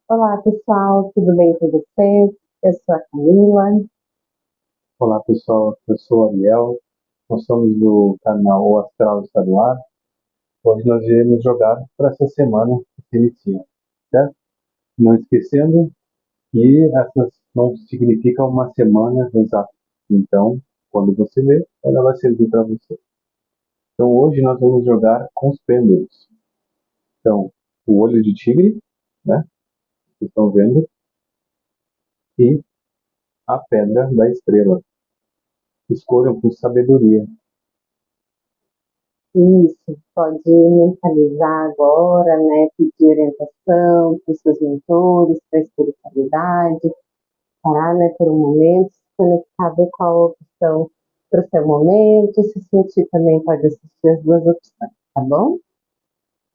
Olá, pessoal, tudo bem com vocês? Eu sou a Camila. Olá pessoal, eu sou o Ariel, nós somos do canal O Astral Estaduar. Hoje nós iremos jogar para essa semana que se inicia, certo? Não esquecendo que essas não significa uma semana exata. Então, quando você ler, ela vai servir para você. Então hoje nós vamos jogar com os pêndulos. Então, o olho de tigre, né? Vocês estão vendo, e a pedra da estrela. Escolham com sabedoria. Isso, pode mentalizar agora, né? Pedir orientação para os seus mentores, para a espiritualidade, parar, né, por um momento, se conectar, ver qual a opção para o seu momento, se sentir também pode assistir as duas opções, tá bom?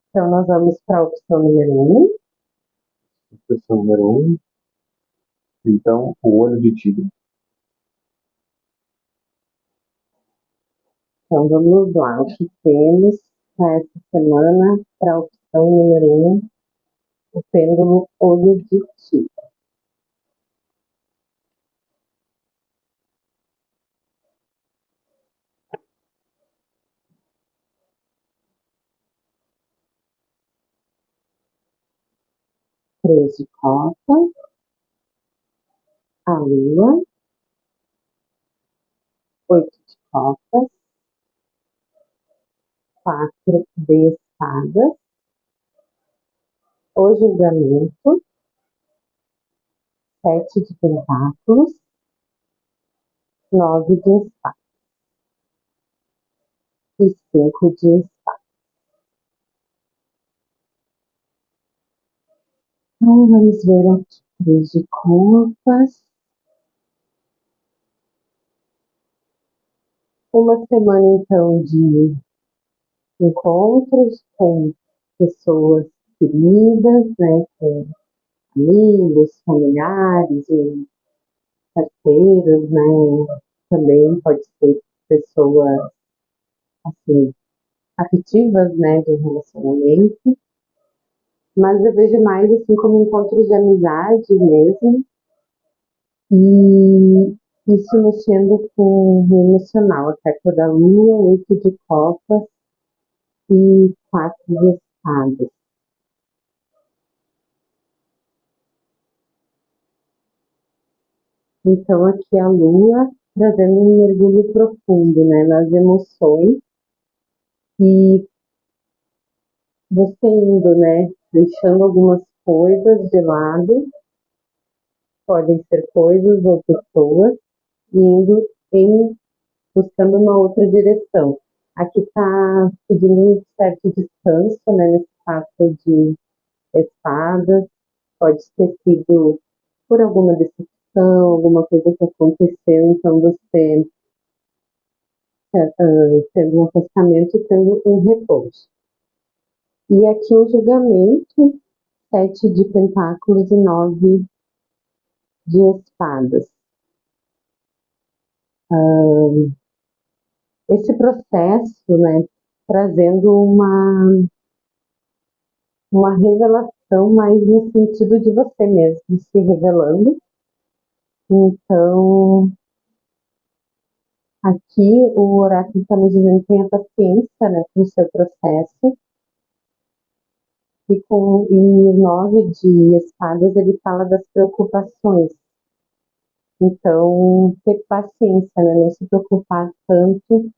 Então, nós vamos para a opção número um. Opção número um, então, o olho de tigre. Então, vamos lá, o que temos para essa semana para a opção número um, o pêndulo olho de tigre. Três de copas, a lua, oito de copas, quatro de espadas, o julgamento, sete de pentáculos, nove de espadas e cinco de espadas. Então, vamos ver aqui, três de copas. Uma semana, então, de encontros com pessoas queridas, né, com amigos, familiares, e parceiros, né, também pode ser pessoas, assim, afetivas, né, de um relacionamento, mas eu vejo mais, assim, como encontros de amizade mesmo, e isso mexendo com o emocional, a carta da lua, oito de copas e quatro de espadas. Então, aqui a lua trazendo um mergulho profundo, né, nas emoções, e você indo, né, deixando algumas coisas de lado, podem ser coisas ou pessoas, e indo em buscando uma outra direção. Aqui está pedindo um certo descanso, né, nesse fato de espadas, pode ter sido por alguma decepção, alguma coisa que aconteceu, então você tendo um afastamento e tendo um repouso. E aqui o julgamento, sete de pentáculos e nove de espadas. Esse processo, né, trazendo uma revelação mais no sentido de você mesmo se revelando. Então, aqui o oráculo está nos dizendo que tenha paciência, né, com o seu processo. E o nove de espadas ele fala das preocupações. Então, ter paciência, né, não se preocupar tanto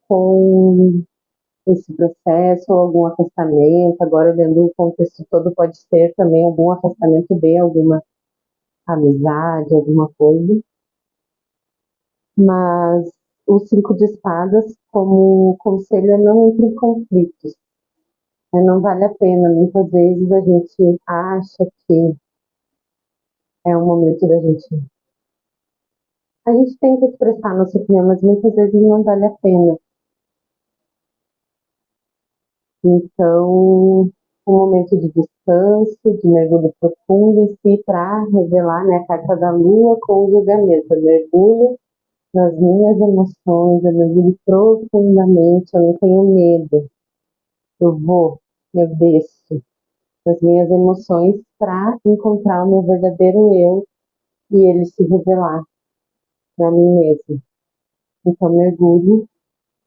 com esse processo ou algum afastamento. Agora, olhando o contexto todo, pode ser também algum afastamento de alguma amizade, alguma coisa. Mas o cinco de espadas, como conselho, é não entre em conflitos. Né? Não vale a pena. Muitas vezes a gente acha que é um momento da gente. A gente tem que expressar nossa opinião, mas muitas vezes não vale a pena. Então, um momento de descanso, de mergulho profundo em si, para revelar, né, a carta da lua com o julgamento. Eu mergulho nas minhas emoções, eu mergulho profundamente, eu não tenho medo. Eu vou, eu desço. das minhas emoções para encontrar o meu verdadeiro eu e ele se revelar para mim mesmo. Então, mergulhe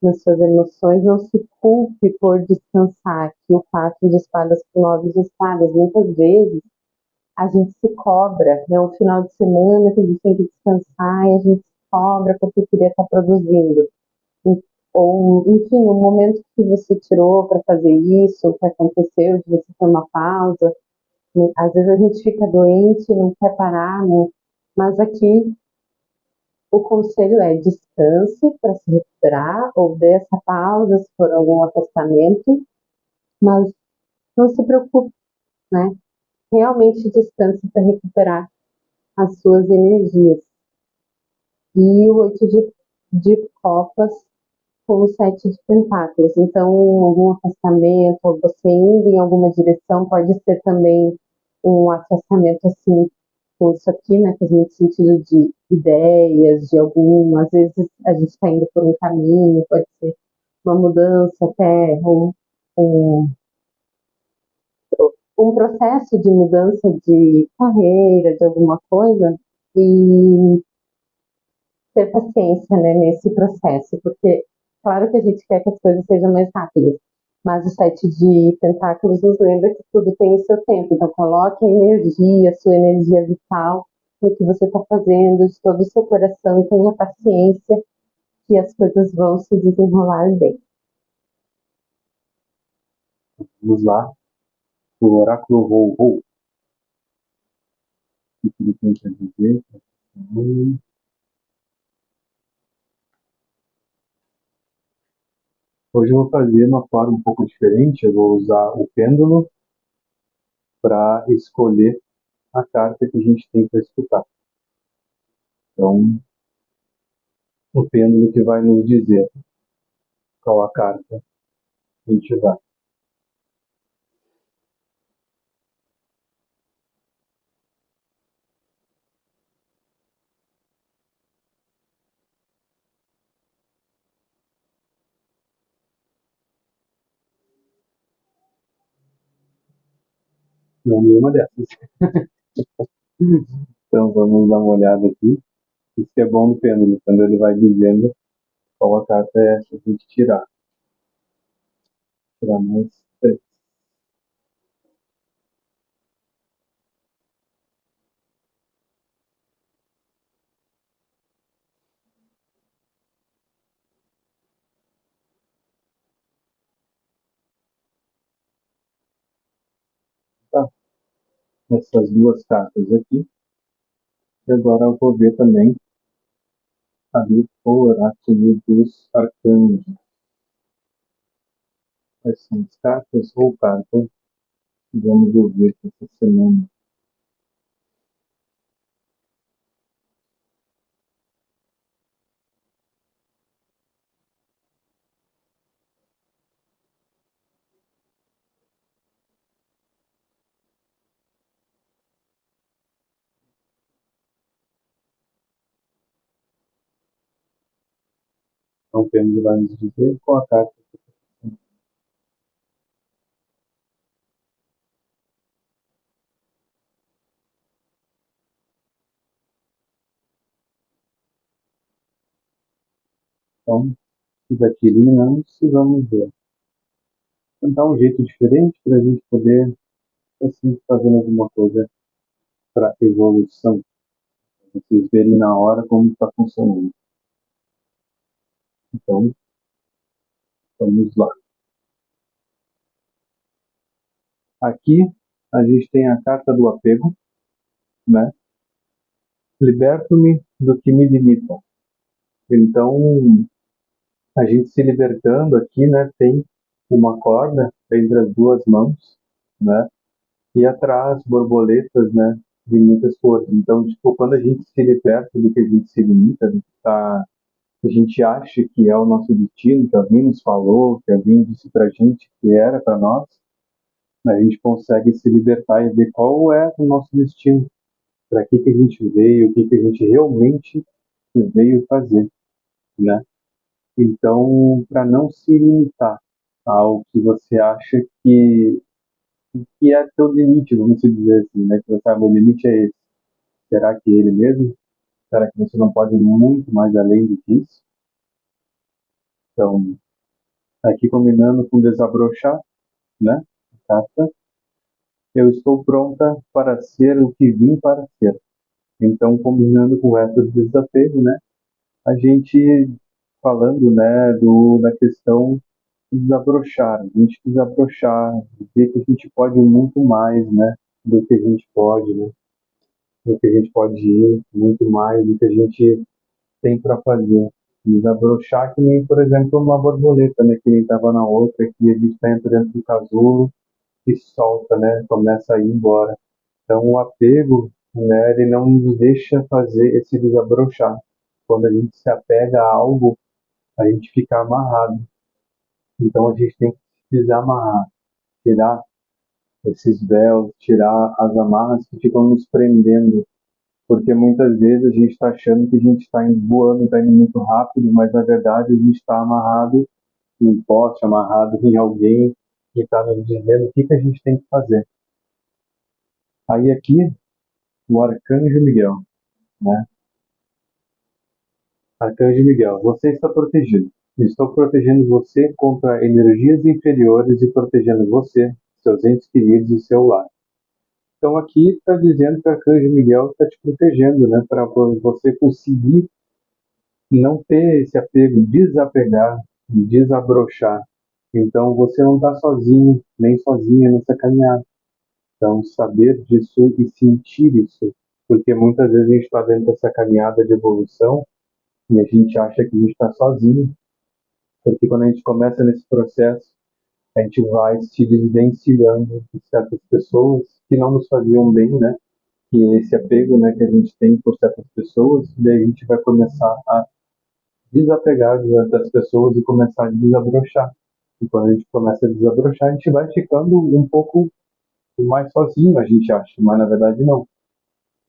nas suas emoções, não se culpe por descansar, que o quatro de espadas com nove de espadas, muitas vezes a gente se cobra, né? O final de semana que a gente tem que descansar e a gente se cobra porque queria estar produzindo. Ou, enfim, o momento que você tirou para fazer isso, o que aconteceu, de você ter uma pausa, né? Às vezes a gente fica doente, não quer parar, né? Mas aqui o conselho é descanse para se recuperar, ou dê essa pausa se for algum afastamento, mas não se preocupe, né? Realmente descanse para recuperar as suas energias. E o oito de copas com o sete de pentáculos. Então, algum afastamento, ou você indo em alguma direção, pode ser também um afastamento assim, com isso aqui, né, no sentido de ideias, de algum, às vezes a gente está indo por um caminho, pode ser uma mudança até, um, um processo de mudança de carreira, de alguma coisa, e ter paciência, né, nesse processo, porque claro que a gente quer que as coisas sejam mais rápidas, mas o sete de tentáculos nos lembra que tudo tem o seu tempo, então coloque a energia, a sua energia vital no que você está fazendo, de todo o seu coração, tenha paciência que as coisas vão se desenrolar bem. Vamos lá, o oráculo Ho-Ho. O que ele tem para dizer? Hoje eu vou fazer uma forma um pouco diferente. Eu vou usar o pêndulo para escolher a carta que a gente tem para escutar. Então, o pêndulo que vai nos dizer qual a carta a gente vai. Não é nenhuma dessas. Então, vamos dar uma olhada aqui. Isso que é bom no pêndulo, quando ele vai dizendo qual a carta é essa que a gente tirar. Tirar mais três. Tá. Essas duas cartas aqui. E agora eu vou ver também ali o oráculo dos arcanjos. Quais são as cartas ou cartas que vamos ouvir essa semana? Então, o pêndulo vai nos dizer qual a carta. Então, isso daqui eliminamos e vamos ver. Tentar um jeito diferente para a gente poder, assim, fazendo alguma coisa para evolução. Vocês verem na hora como está funcionando. Então, vamos lá. Aqui a gente tem a carta do apego, né? Liberto-me do que me limita. Então, a gente se libertando aqui, né? Tem uma corda entre as duas mãos, né? E atrás borboletas, né? De muitas cores. Então, tipo, quando a gente se liberta do que a gente se limita, a gente acha que é o nosso destino, que alguém nos falou, que alguém disse pra gente que era para nós, a gente consegue se libertar e ver qual é o nosso destino, para que a gente veio, o que a gente realmente veio fazer, né? Então, para não se limitar ao que você acha que que é teu limite, vamos dizer assim, né? Que você sabe, o limite é esse. Será que é ele mesmo? Será que você não pode ir muito mais além do que isso? Então, aqui combinando com desabrochar, né? Carta, eu estou pronta para ser o que vim para ser. Então, combinando com essa do desapego, né? A gente falando, né, da questão de desabrochar, a gente desabrochar, ver que a gente pode muito mais, né, do que a gente pode, né, do que a gente pode ir, muito mais do que a gente tem para fazer. Desabrochar que nem, por exemplo, uma borboleta, né, que nem estava na outra, que a gente está entrando no casulo e solta, né, começa a ir embora. Então, o apego, né, ele não nos deixa fazer esse desabrochar. Quando a gente se apega a algo, a gente fica amarrado. Então, a gente tem que se desamarrar, tirar esses véus, tirar as amarras que ficam nos prendendo. Porque muitas vezes a gente está achando que a gente está indo voando, está indo muito rápido, mas na verdade a gente está amarrado em um poste, amarrado em alguém que está nos dizendo o que, que a gente tem que fazer. Aí aqui, o Arcanjo Miguel, né? Arcanjo Miguel, você está protegido. Estou protegendo você contra energias inferiores e protegendo você, seus entes queridos e seu lar. Então aqui está dizendo que o Arcanjo Miguel está te protegendo, né? Para você conseguir não ter esse apego, desapegar, desabrochar. Então você não está sozinho, nem sozinha nessa caminhada. Então saber disso e sentir isso, porque muitas vezes a gente está dentro dessa caminhada de evolução e a gente acha que a gente está sozinho, porque quando a gente começa nesse processo, a gente vai se desvencilhando de certas pessoas que não nos faziam bem, né? Que é esse apego, né, que a gente tem por certas pessoas, e daí a gente vai começar a desapegar das pessoas e começar a desabrochar. E quando a gente começa a desabrochar, a gente vai ficando um pouco mais sozinho, a gente acha, mas na verdade não.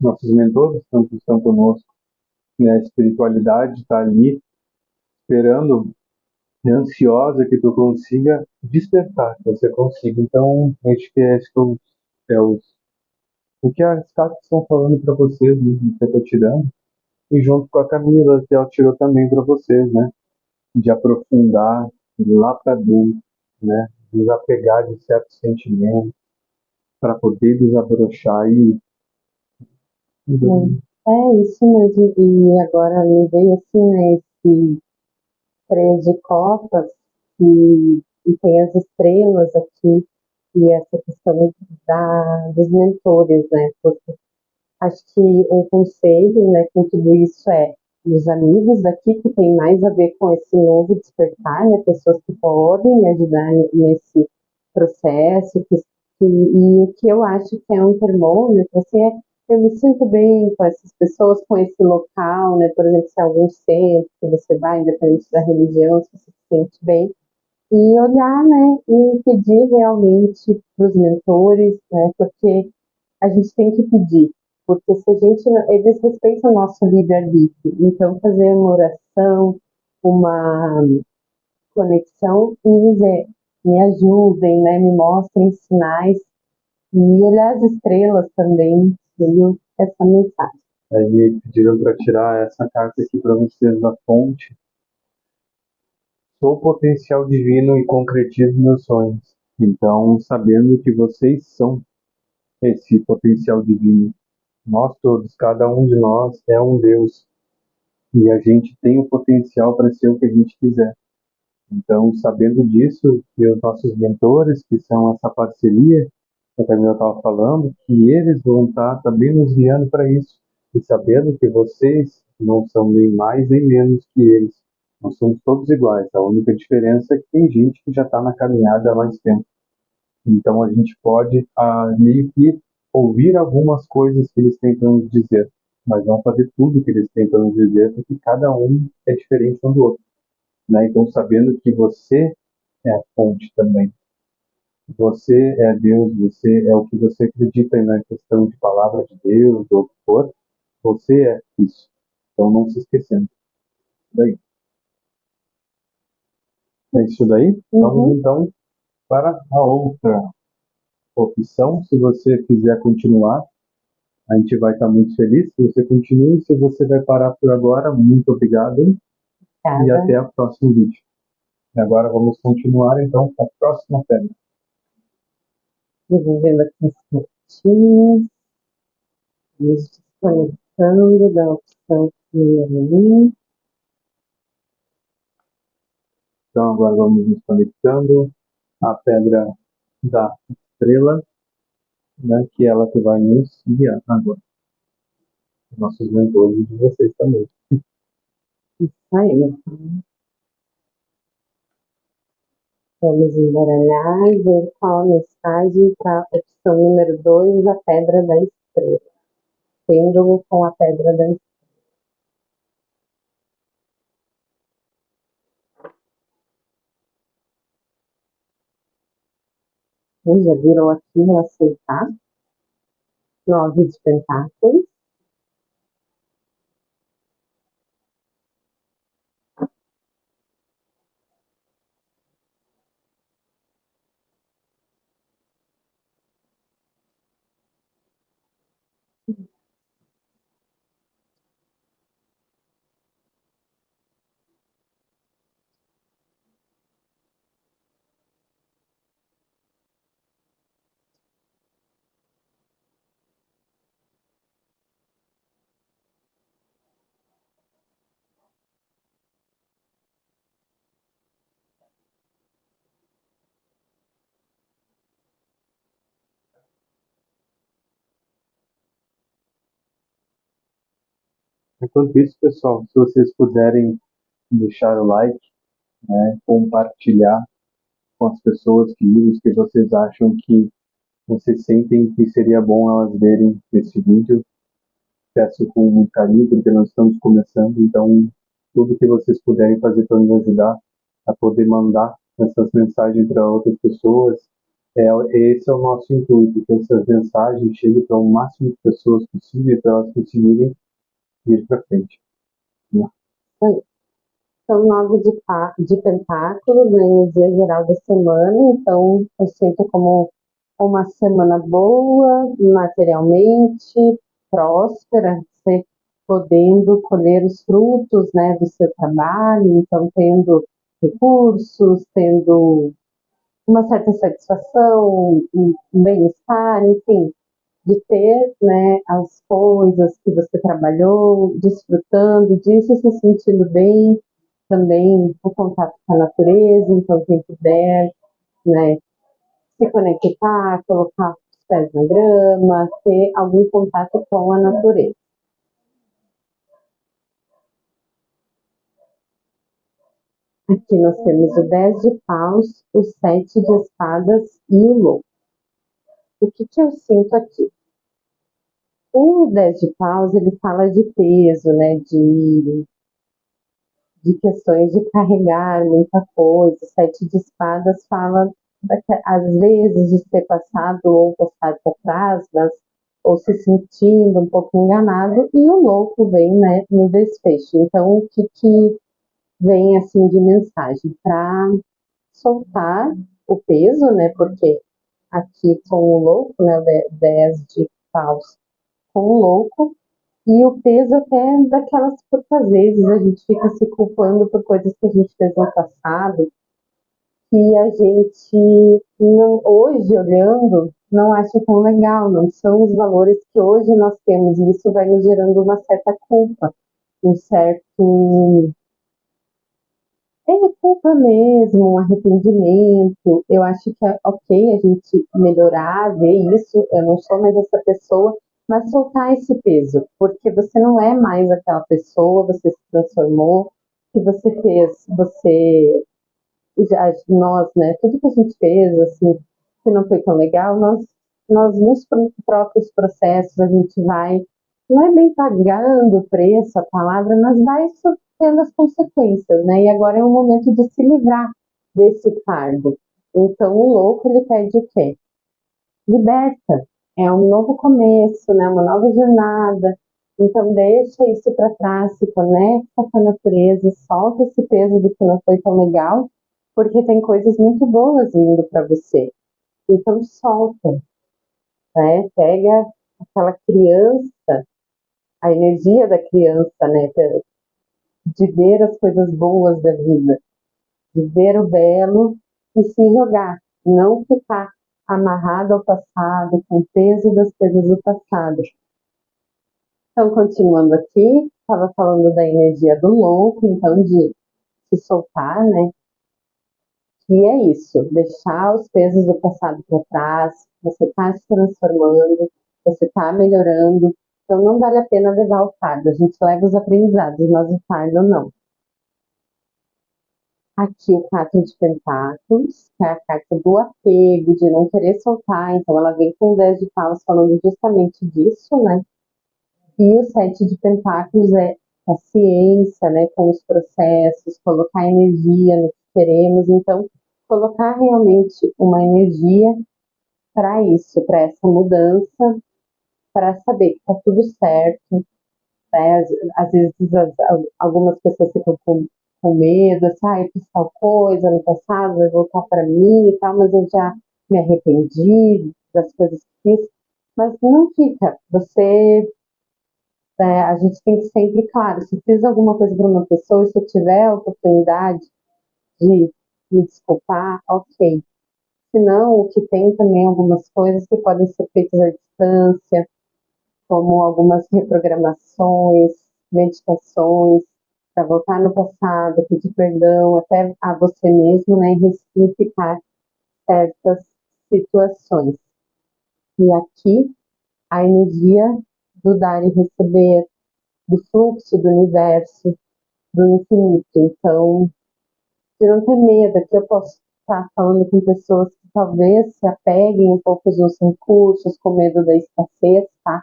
Nossos mentores estão conosco, né? A espiritualidade está ali esperando, ansiosa que tu consiga despertar, que você consiga. Então, acho que é o que as cartas estão falando para vocês, né, que eu estou tirando, e junto com a Camila, que ela tirou também para vocês, né? De aprofundar lá para dentro, né? Desapegar de certos sentimentos para poder desabrochar É isso mesmo. E agora me veio assim, né, esse três de copas e tem as estrelas aqui e essa questão dos mentores, né? Porque acho que um conselho, né, com tudo isso é os amigos daqui que tem mais a ver com esse novo despertar, né? Pessoas que podem ajudar nesse processo, e o que eu acho que é um termômetro, assim, é eu me sinto bem com essas pessoas, com esse local, né? Por exemplo, se é algum centro que você vai, independente da religião, se você se sente bem, e olhar, né, e pedir realmente para os mentores, né, porque a gente tem que pedir, porque se a gente, eles respeitam o nosso livre-arbítrio, então fazer uma oração, uma conexão e dizer, me ajudem, né, me mostrem sinais, e olhar as estrelas também, veio essa mensagem. aí me pediram para tirar essa carta aqui para vocês da fonte. Sou potencial divino e concretizo meus sonhos. Então, sabendo que vocês são esse potencial divino, nós todos, cada um de nós é um Deus e a gente tem o potencial para ser o que a gente quiser. Então, sabendo disso, que os nossos mentores, que são essa parceria que a Camila estava falando, que eles vão estar também nos guiando para isso. E sabendo que vocês não são nem mais nem menos que eles. Nós somos todos iguais. A única diferença é que tem gente que já está na caminhada há mais tempo. Então, a gente pode meio que ouvir algumas coisas que eles têm para nos dizer, mas não fazer tudo que eles têm para nos dizer, porque cada um é diferente um do outro, né? Então, sabendo que você é a fonte também. Você é Deus, você é o que você acredita aí na questão de palavra de Deus, ou o que for, você é isso. Então, não se esquecendo. Daí. É isso daí? Vamos então para a outra. opção. Se você quiser continuar, a gente vai estar muito feliz se você continue. Se você vai parar por agora, muito obrigado e Cada até o próximo vídeo. E agora vamos continuar então com a próxima pedra. desenvolvendo aqui as pontinhas, vamos desconectando da opção número 1. Então agora vamos nos conectando à pedra da estrela, né, que é ela que vai nos guiar agora. Nossos mentores de vocês também. Isso aí. Vamos embaralhar e ver qual a mensagem para a opção número 2, a pedra da estrela. Pêndulo com a pedra da estrela. Já viram aqui no aceitar? 9 de pentáculos. Enquanto isso, pessoal, se vocês puderem deixar o like, né, compartilhar com as pessoas que vocês acham que vocês sentem que seria bom elas verem esse vídeo. Peço com muito carinho, porque nós estamos começando, então tudo que vocês puderem fazer para nos ajudar a poder mandar essas mensagens para outras pessoas, esse é o nosso intuito, que essas mensagens cheguem para o máximo de pessoas possível, para elas conseguirem ir para frente. Né? São 9 de pentáculos, né, no dia geral da semana, então eu sinto como uma semana boa, materialmente, próspera, você podendo colher os frutos, né, do seu trabalho, então tendo recursos, tendo uma certa satisfação, um bem-estar, enfim, de ter, né, as coisas que você trabalhou, desfrutando disso, se sentindo bem, também o contato com a natureza, então quem puder, né, se conectar, colocar os pés na grama, ter algum contato com a natureza. Aqui nós temos o 10 de paus, o 7 de espadas e o louco. O que eu sinto aqui? O 10 de paus, ele fala de peso, né, de questões de carregar muita coisa. O 7 de espadas fala, às vezes, de ter passado ou passado para trás, mas, ou se sentindo um pouco enganado, e o louco vem, né, no desfecho. Então, o que vem, assim, de mensagem? Para soltar o peso, né, porque aqui com o louco, né, o 10 de paus com o louco, e o peso até daquelas, porque às vezes a gente fica se culpando por coisas que a gente fez no passado, que a gente, não, hoje, olhando, não acha tão legal, não são os valores que hoje nós temos, e isso vai nos gerando uma certa culpa, um certo culpa mesmo, um arrependimento. Eu acho que é ok a gente melhorar, ver isso. Eu não sou mais essa pessoa, mas soltar esse peso, porque você não é mais aquela pessoa, você se transformou, que você fez, você já, nós, né? Tudo que a gente fez, assim, que não foi tão legal, nós nos próprios processos, a gente vai, não é bem pagando o preço, a palavra, mas vai sofrendo as consequências, né? E agora é o momento de se livrar desse fardo. Então, o louco, ele pede o quê? Liberta. É um novo começo, né? Uma nova jornada. Então, deixa isso para trás, se conecta com a natureza, solta esse peso do que não foi tão legal, porque tem coisas muito boas vindo para você. Então, solta. né? Pega aquela criança, a energia da criança, né? De ver as coisas boas da vida, de ver o belo e se jogar, não ficar amarrado ao passado, com o peso das coisas do passado. Então, continuando aqui, estava falando da energia do louco, então de se soltar, né? E é isso, deixar os pesos do passado para trás, você está se transformando, você está melhorando, então não vale a pena levar o fardo, a gente leva os aprendizados, mas o fardo não. Aqui o 4 de pentáculos, que é a carta do apego, de não querer soltar, então ela vem com o 10 de paus falando justamente disso, né? E o 7 de pentáculos é a ciência, né, com os processos, colocar energia no que queremos, então colocar realmente uma energia para isso, para essa mudança, para saber que está tudo certo, né? Às vezes algumas pessoas ficam com medo, assim, eu fiz tal coisa no passado, vai voltar para mim e tal, mas eu já me arrependi das coisas que fiz. Mas não fica. A gente tem que sempre, claro, se fiz alguma coisa para uma pessoa e se eu tiver a oportunidade de me desculpar, ok. Se não, o que tem também algumas coisas que podem ser feitas à distância, como algumas reprogramações, meditações, para voltar no passado, pedir perdão até a você mesmo, né, e ressignificar certas situações. E aqui, a energia do dar e receber, do fluxo do universo, do infinito. Então, de não ter medo, aqui eu posso estar falando com pessoas que talvez se apeguem um pouco aos recursos, com medo da escassez, tá?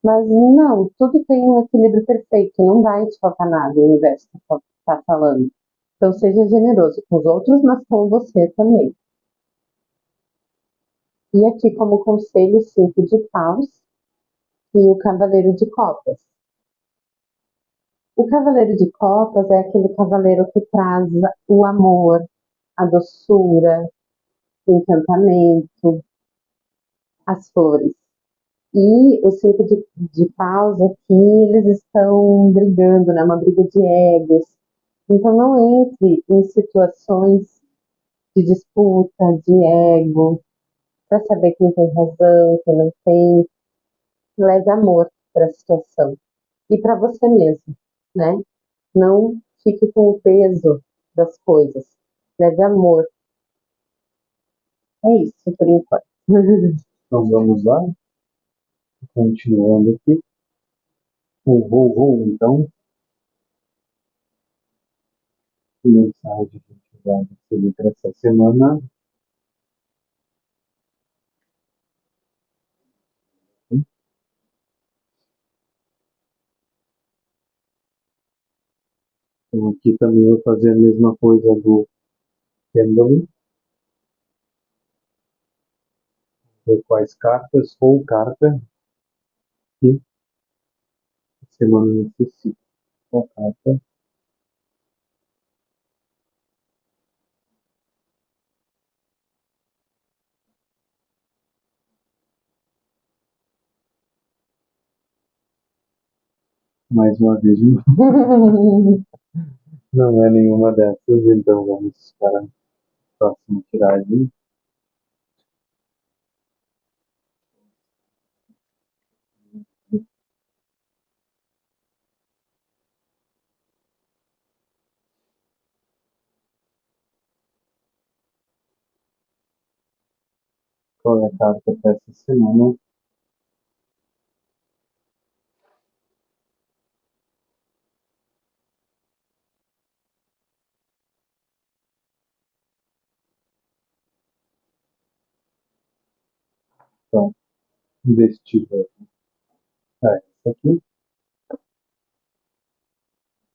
Mas não, tudo tem um equilíbrio perfeito, não vai te faltar nada, o universo está falando. Então seja generoso com os outros, mas com você também. E aqui como conselho, 5 de paus e o cavaleiro de copas. O cavaleiro de copas é aquele cavaleiro que traz o amor, a doçura, o encantamento, as flores. E os 5 de paus aqui, eles estão brigando, né? Uma briga de egos. Então não entre em situações de disputa, de ego, para saber quem tem razão, quem não tem. Leve amor para a situação. E para você mesmo, né? Não fique com o peso das coisas. Leve amor. É isso por enquanto. Então vamos lá, continuando aqui. Então, que mensagem a gente vai receber para essa semana? Então aqui também eu vou fazer a mesma coisa do pêndulo, ver quais cartas ou carta que a semana necessita. Qual carta mais uma vez de novo. Não é nenhuma dessas, então vamos para a próxima tiragem. Qual é a carta para essa semana? Então, investidor. Essa aqui,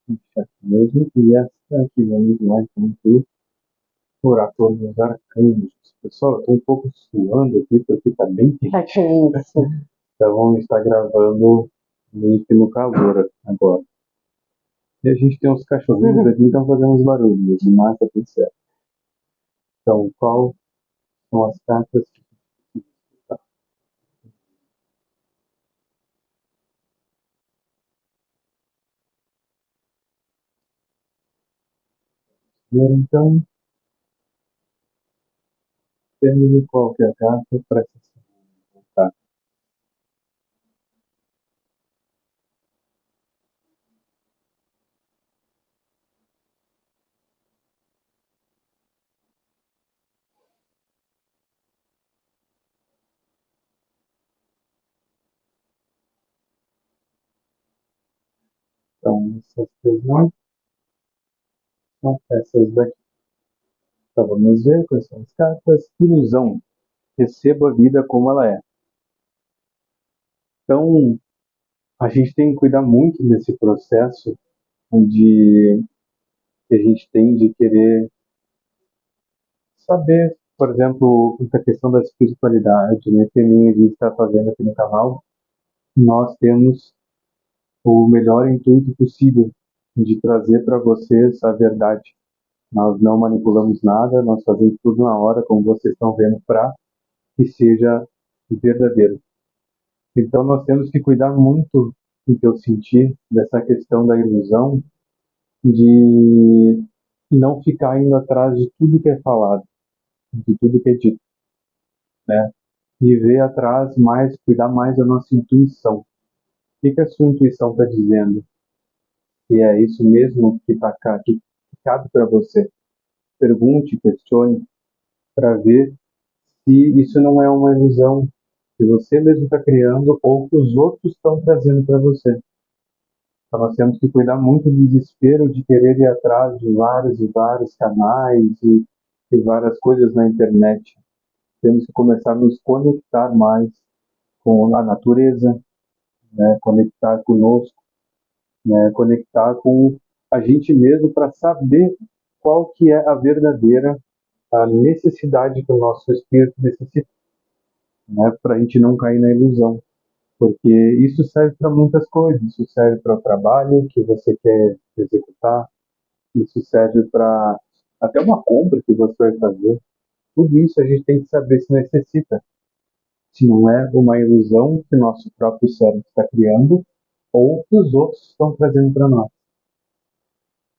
essa aqui mesmo, e essa aqui, vamos lá, então, do Oráculo dos Arcanjos. Pessoal, eu estou um pouco suando aqui, porque está bem quente. Tá quente. Então, vamos estar gravando meio que no calor agora. E a gente tem uns cachorrinhos aqui, então fazemos barulho, mas tá tudo certo. Então, qual são as cartas que ver, então, temos qual que é a carta para essa semana. Tá. Então, essas três não são essas daqui. Então, vamos ver quais são as cartas. Ilusão. Receba a vida como ela é. Então, a gente tem que cuidar muito nesse processo de que a gente tem de querer saber, por exemplo, a questão da espiritualidade, né, que nem a gente está fazendo aqui no canal. Nós temos o melhor intuito possível de trazer para vocês a verdade. Nós não manipulamos nada, nós fazemos tudo na hora, como vocês estão vendo, para que seja verdadeiro. Então nós temos que cuidar muito do que eu senti dessa questão da ilusão, de não ficar indo atrás de tudo que é falado, de tudo que é dito, né? E ver atrás mais, cuidar mais da nossa intuição. O que a sua intuição está dizendo? E é isso mesmo que, que cabe para você. Pergunte, questione, para ver se isso não é uma ilusão que você mesmo está criando ou que os outros estão trazendo para você. Então, nós temos que cuidar muito do desespero de querer ir atrás de vários e vários canais e várias coisas na internet. Temos que começar a nos conectar mais com a natureza, né? Conectar conosco, né? Conectar com a gente mesmo para saber qual que é a verdadeira a necessidade que o nosso espírito necessita, né? Para a gente não cair na ilusão. Porque isso serve para muitas coisas. Isso serve para o trabalho que você quer executar, isso serve para até uma compra que você vai fazer. Tudo isso a gente tem que saber se necessita, se não é uma ilusão que nosso próprio cérebro está criando ou que os outros estão trazendo para nós.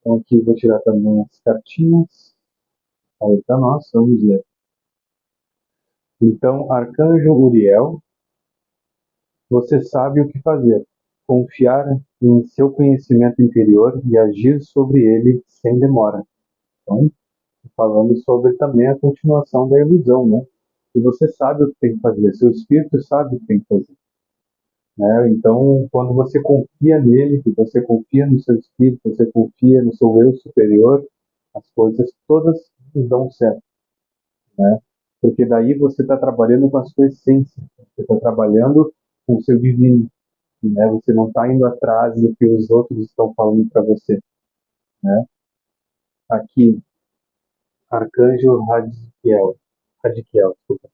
Então aqui vou tirar também as cartinhas aí para nós, vamos ler. Então, Arcanjo Uriel, você sabe o que fazer. Confiar em seu conhecimento interior e agir sobre ele sem demora. Então, falando sobre também a continuação da ilusão, né? E você sabe o que tem que fazer, seu espírito sabe o que tem que fazer, né? Então, quando você confia nele, que você confia no seu espírito, você confia no seu eu superior, as coisas todas dão certo, né? Porque daí você está trabalhando com a sua essência, você está trabalhando com o seu divino, né? Você não está indo atrás do que os outros estão falando para você, né? Aqui, Arcanjo Radiquiel, desculpa.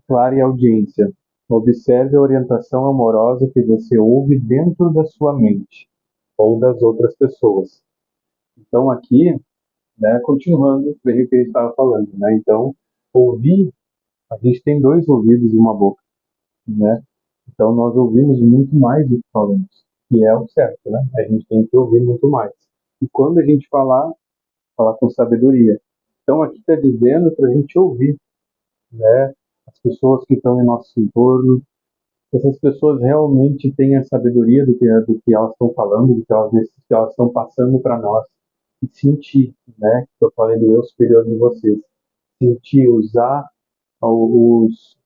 Clare audiência. Observe a orientação amorosa que você ouve dentro da sua mente ou das outras pessoas. Então aqui, né, continuando o que a gente estava falando, né? Então, ouvir, a gente tem dois ouvidos e uma boca, né? Então nós ouvimos muito mais do que falamos, que é o certo, né? A gente tem que ouvir muito mais. E quando a gente falar, falar com sabedoria. Então aqui está dizendo para a gente ouvir, né? As pessoas que estão em nosso entorno, essas pessoas realmente têm a sabedoria do que elas estão falando, que elas estão passando para nós. E sentir, né? Que eu falei do eu superior de vocês. Sentir, usar os,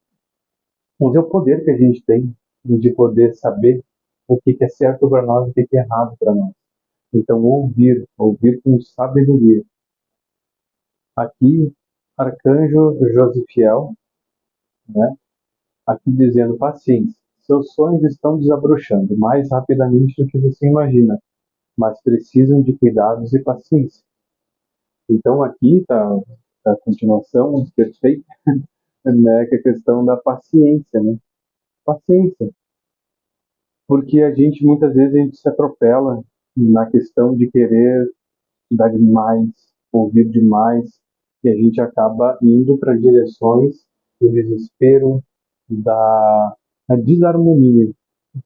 usar o poder que a gente tem de poder saber o que é certo para nós e o que é errado para nós. Então, ouvir com sabedoria. Aqui, Arcanjo Josifiel, né? Aqui dizendo paciência. Seus sonhos estão desabrochando mais rapidamente do que você imagina, mas precisam de cuidados e paciência. Então aqui está a continuação perfeita, né, que é a questão da paciência, né? Paciência, porque a gente muitas vezes a gente se atropela na questão de querer estudar demais, ouvir demais, e a gente acaba indo para direções do desespero, da desarmonia,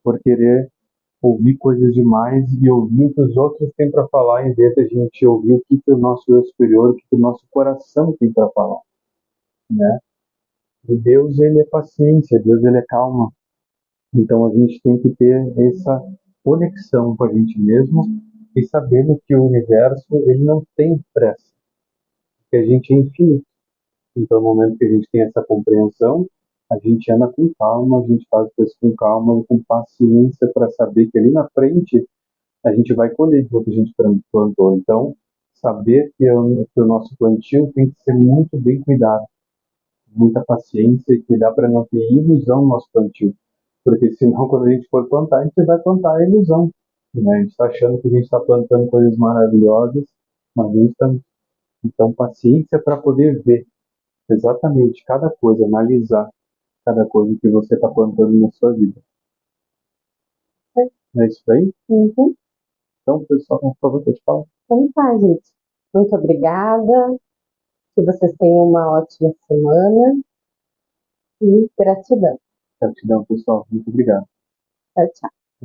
por querer ouvir coisas demais e ouvir o que os outros têm para falar, em vez de a gente ouvir o que o nosso eu superior, o que o nosso coração tem para falar, né? E Deus, ele é paciência, Deus, ele é calma. Então a gente tem que ter essa conexão com a gente mesmo e sabendo que o universo, ele não tem pressa, que a gente é infinito. Então, no momento que a gente tem essa compreensão, a gente anda com calma, a gente faz coisas com calma e com paciência para saber que ali na frente a gente vai colher o que a gente plantou. Então, saber que o nosso plantio tem que ser muito bem cuidado, muita paciência e cuidar para não ter ilusão no nosso plantio. Porque senão, quando a gente for plantar, a gente vai plantar a ilusão, né? A gente está achando que a gente está plantando coisas maravilhosas, mas não estamos. Então, paciência para poder ver exatamente cada coisa, analisar cada coisa que você está plantando na sua vida. É isso aí? Uhum. Então, pessoal, por favor, pode falar. Então tá, gente. Muito obrigada. Que vocês tenham uma ótima semana e gratidão. Gratidão, pessoal. Muito obrigado. Tchau, tchau.